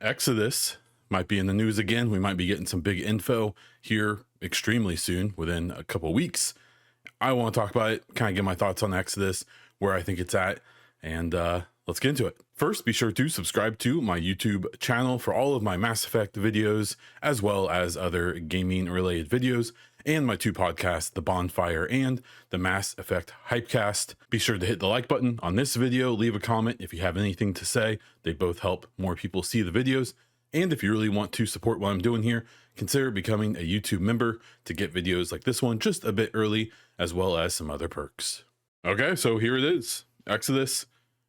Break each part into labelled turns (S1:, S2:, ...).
S1: Exodus might be in the news again. We might be getting some big info here extremely soon, within a couple weeks. I want to talk about it, kind of give my thoughts on Exodus, where I think it's at, and let's get into it. First, be sure to subscribe to my YouTube channel for all of my Mass Effect videos, as well as other gaming related videos, and my two podcasts, The Bonfire and the Mass Effect Hypecast. Be sure to hit the like button on this video, leave a comment if you have anything to say. They both help more people see the videos. And if you really want to support what I'm doing here, consider becoming a YouTube member to get videos like this one just a bit early, as well as some other perks. Okay, so here it is. Exodus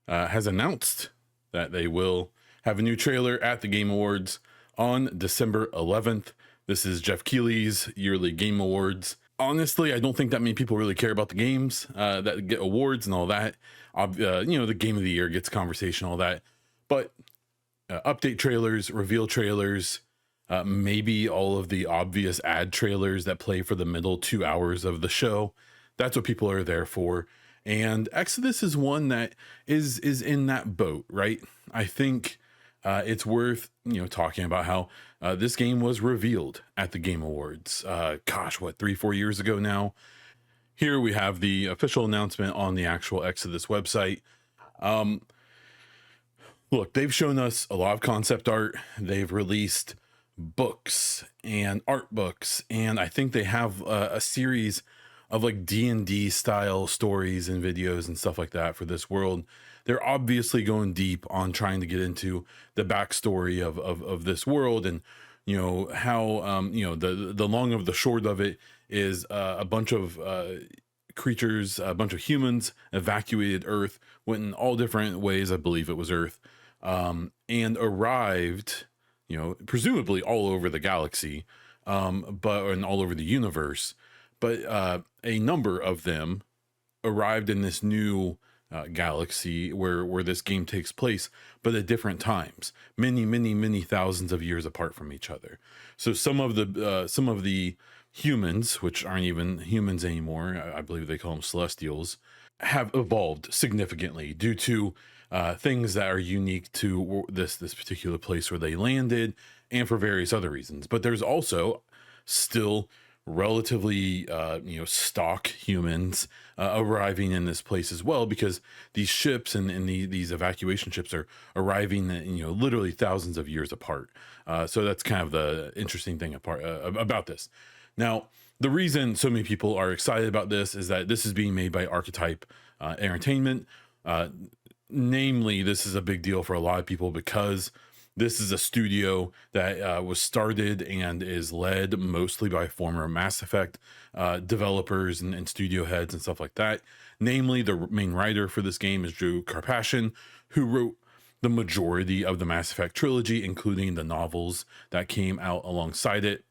S1: has announced that they will have a new trailer at the Game Awards on December 11th. This is Jeff Keighley's yearly Game Awards. Honestly, I don't think that many people really care about the games that get awards and all that. The Game of the Year gets conversation, all that. But update trailers, reveal trailers, maybe all of the obvious ad trailers that play for the middle 2 hours of the show. That's what people are there for. And Exodus is one that is in that boat, right? I think it's worth talking about how this game was revealed at the Game Awards. 3-4 years ago now. Here we have the official announcement on the actual Exodus website. Look, they've shown us a lot of concept art. They've released books and art books, and I think they have a series of like D&D style stories and videos and stuff like that for this world. They're obviously going deep on trying to get into the backstory of this world, and how the long of the short of it is a bunch of creatures, a bunch of humans evacuated Earth, went in all different ways. I believe it was Earth, and arrived, presumably all over the galaxy, and all over the universe. But a number of them arrived in this new galaxy where this game takes place, but at different times, many thousands of years apart from each other. So some of the humans, which aren't even humans anymore, I believe they call them celestials, have evolved significantly due to things that are unique to this particular place where they landed, and for various other reasons. But there's also still relatively stock humans arriving in this place as well, because these ships and these evacuation ships are arriving literally thousands of years apart. So that's kind of the interesting thing about this. Now, the reason so many people are excited about this is that this is being made by Archetype Entertainment. Namely, this is a big deal for a lot of people because this is a studio that was started and is led mostly by former Mass Effect developers and studio heads and stuff like that. Namely, the main writer for this game is Drew Karpyshyn, who wrote the majority of the Mass Effect trilogy, including the novels that came out alongside it.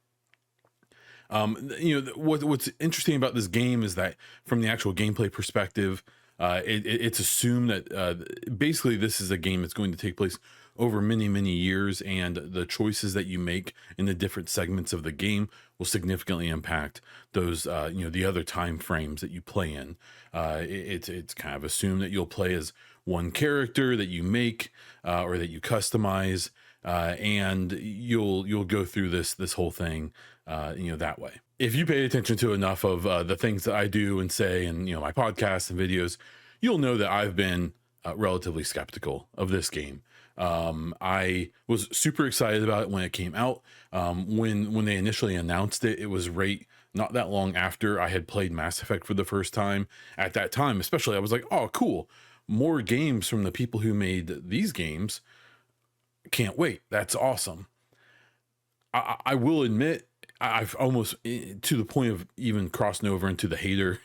S1: What's interesting about this game is that from the actual gameplay perspective, it's assumed that basically this is a game that's going to take place over many years, and the choices that you make in the different segments of the game will significantly impact those the other time frames that you play in. It's kind of assumed that you'll play as one character that you make or that you customize, and you'll go through this whole thing that way. If you pay attention to enough of the things that I do and say, and my podcasts and videos, you'll know that I've been relatively skeptical of this game. I was super excited about it when it came out. When they initially announced it, it was right not that long after I had played Mass Effect for the first time. At that time, especially, I was like, oh, cool. More games from the people who made these games. Can't wait. That's awesome. I will admit, I've almost to the point of even crossing over into the hater,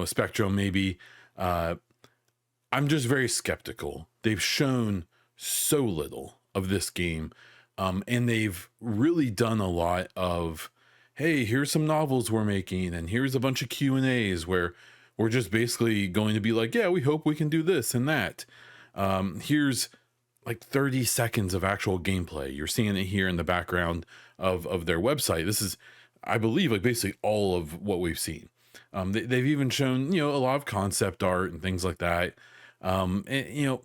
S1: spectrum maybe. I'm just very skeptical. They've shown so little of this game, and they've really done a lot of, hey, here's some novels we're making, and here's a bunch of Q&As where we're just basically going to be like, yeah, we hope we can do this and that. Here's like 30 seconds of actual gameplay. You're seeing it here in the background of their website. This is, I believe, like basically all of what we've seen. They've even shown, a lot of concept art and things like that. And,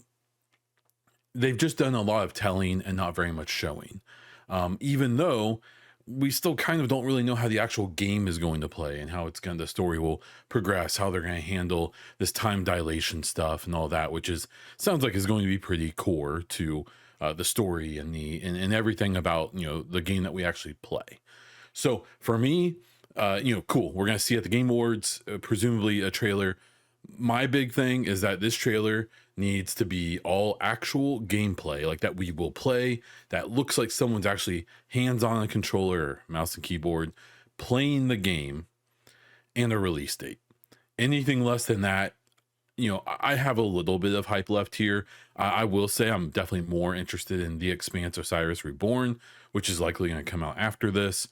S1: they've just done a lot of telling and not very much showing. Even though we still kind of don't really know how the actual game is going to play and how it's going the story will progress, how they're going to handle this time dilation stuff and all that, which is sounds like is going to be pretty core to the story and and everything about the game that we actually play. So for me, cool. We're gonna see at the Game Awards, presumably a trailer. My big thing is that this trailer needs to be all actual gameplay, like that we will play, that looks like someone's actually hands on a controller, or mouse and keyboard, playing the game, and a release date. Anything less than that, I have a little bit of hype left here. I will say I'm definitely more interested in The Expanse: Osiris Reborn, which is likely going to come out after this.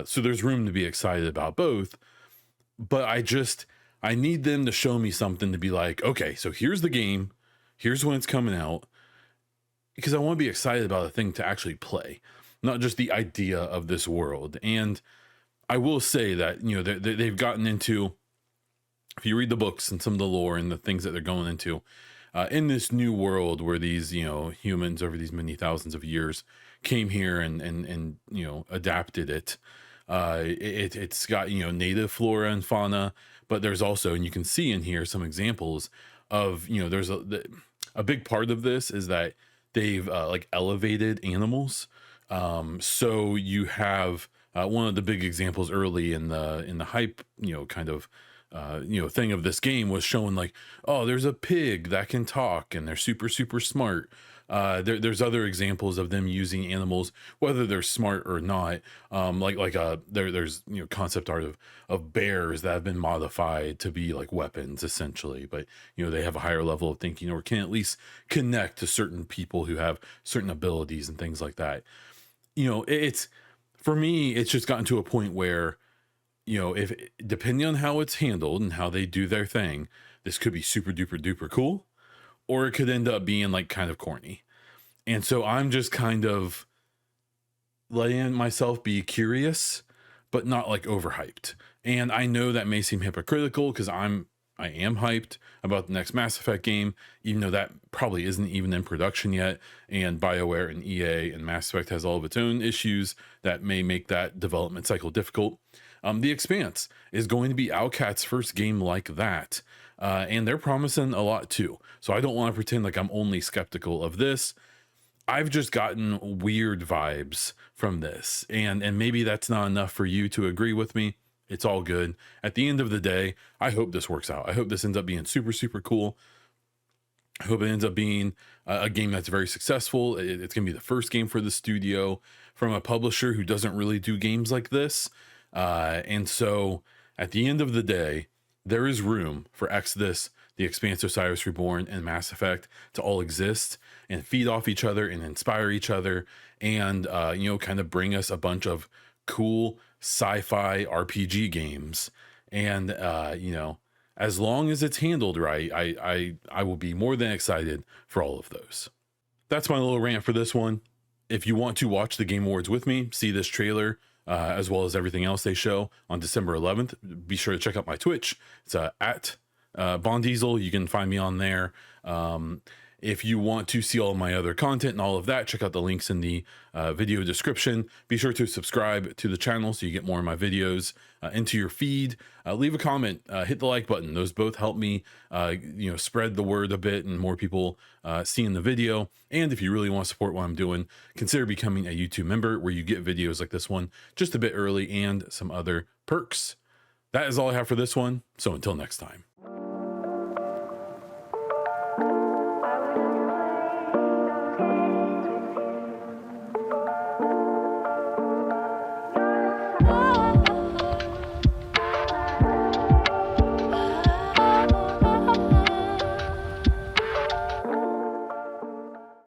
S1: So there's room to be excited about both. But I need them to show me something to be like, okay, so here's the game, here's when it's coming out, because I want to be excited about a thing to actually play, not just the idea of this world. And I will say that they've gotten into, if you read the books and some of the lore and the things that they're going into in this new world where these humans over these many thousands of years came here and adapted it. It's got native flora and fauna, but there's also, and you can see in here some examples of there's a big part of this is that they've like elevated animals. So you have one of the big examples early in the hype kind of thing of this game was showing like, oh, there's a pig that can talk and they're super super smart. There's other examples of them using animals, whether they're smart or not. There's concept art of bears that have been modified to be like weapons essentially, but they have a higher level of thinking or can at least connect to certain people who have certain abilities and things like that. It's for me, it's just gotten to a point where if depending on how it's handled and how they do their thing, this could be super duper duper cool, or it could end up being like kind of corny. And so I'm just kind of letting myself be curious, but not like overhyped. And I know that may seem hypocritical because I am hyped about the next Mass Effect game, even though that probably isn't even in production yet. And BioWare and EA and Mass Effect has all of its own issues that may make that development cycle difficult. The Expanse is going to be Outcat's first game like that. And they're promising a lot too. So I don't want to pretend like I'm only skeptical of this. I've just gotten weird vibes from this. And maybe that's not enough for you to agree with me. It's all good. At the end of the day, I hope this works out. I hope this ends up being super, super cool. I hope it ends up being a game that's very successful. It's going to be the first game for the studio from a publisher who doesn't really do games like this. And so at the end of the day, there is room for Exodus, The Expanse: Osiris Reborn, and Mass Effect to all exist and feed off each other and inspire each other and, kind of bring us a bunch of cool sci-fi RPG games. And, as long as it's handled right, I will be more than excited for all of those. That's my little rant for this one. If you want to watch the Game Awards with me, see this trailer, as well as everything else they show on December 11th, be sure to check out my Twitch. It's at Bond Diesel. You can find me on there. If you want to see all of my other content and all of that, check out the links in the video description. Be sure to subscribe to the channel so you get more of my videos into your feed. Leave a comment, hit the like button. Those both help me, spread the word a bit and more people seeing the video. And if you really want to support what I'm doing, consider becoming a YouTube member where you get videos like this one just a bit early and some other perks. That is all I have for this one. So until next time.